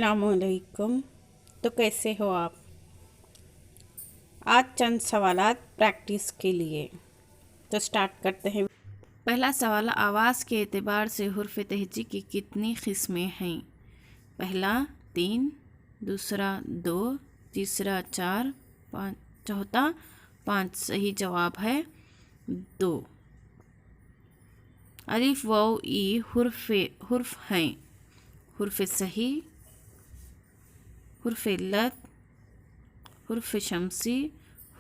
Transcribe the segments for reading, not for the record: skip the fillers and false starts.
अस्सलामुअलैकुम। तो कैसे हो आप? आज चंद सवालात प्रैक्टिस के लिए। तो स्टार्ट करते हैं। पहला सवाल, आवाज़ के एतबार से हुर्फ तहजी की कितनी किस्में हैं? पहला 3, दूसरा 2, तीसरा 4, चौथा 5। सही जवाब है 2। अलिफ वाव ई हुर्फ हैं। हुर्फ सही, हुर्फ लत, हुर्फ शमसी,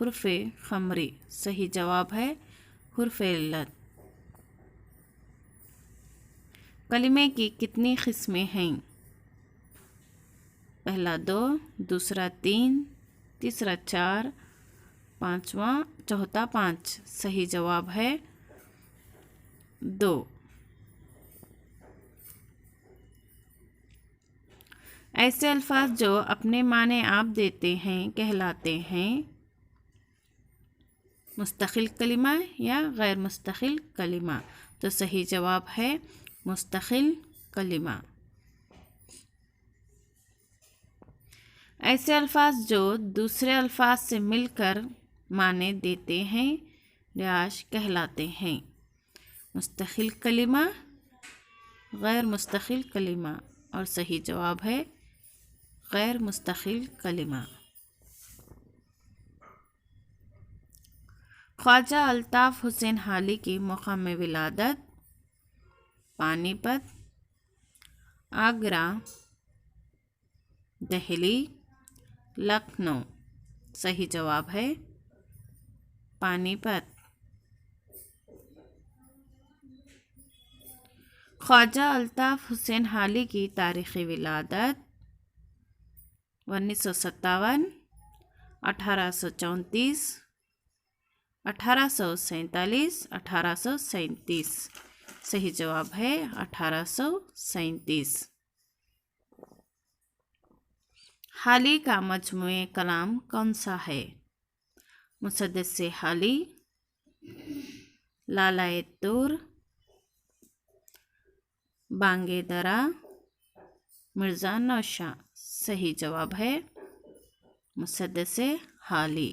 हुर्फ खमरी। सही जवाब है हुर्फ लत। कलिमे की कितनी किस्में हैं? पहला 2, दूसरा 3, तीसरा 4, चौथा 5। सही जवाब है 2। ऐसे अल्फाज जो अपने माने आप देते हैं कहलाते हैं मुस्तकिल कलिमा या गैर मुस्तकिल कलिमा। तो सही जवाब है मुस्तकिल कलिमा। ऐसे अल्फाज जो दूसरे अल्फाज से मिलकर माने देते हैं रियाश कहलाते हैं मुस्तकिल कलिमा, गैर मुस्तकिल कलिमा। और सही जवाब है गैर मुस्तकिल कलिमा। ख्वाजा अल्ताफ़ हुसैन हाली की मकाम विलादत पानीपत, आगरा, दिल्ली, लखनऊ। सही जवाब है पानीपत। ख्वाजा अल्ताफ़ हुसैन हाली की तारीख़ी विलादत 1957, 1834, 1847, 1837। सही जवाब है 1837। हाली का मजमूए कलाम कौन सा है? मुसद्दस हाली, लालाए तूर, बांगे दरा, मिर्ज़ा नौशां। सही जवाब है मुसद्दस हाली।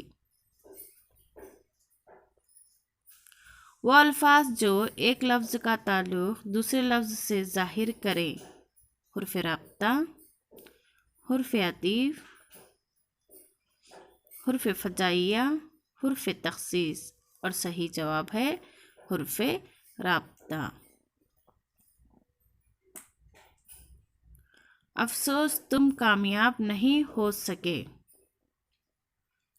वो अल्फाज जो एक लफ्ज़ का ताल्लुक़ दूसरे लफ्ज़ से ज़ाहिर करें। हुर्फ राब्ता, हुर्फ अतीफ़, हुर्फ फ़जाइया, हुर्फ तख़सीस। और सही जवाब है हुर्फ राब्ता। अफ़सोस तुम कामयाब नहीं हो सके।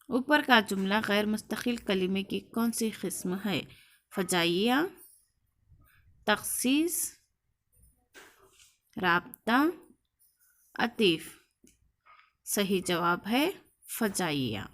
ऊपर का जुमला गैर मुस्तकिल कलिमे की कौन सी किस्म है? फ़जाइया, तख़सीस, राब्ता, अतीफ़। सही जवाब है फ़जाइया।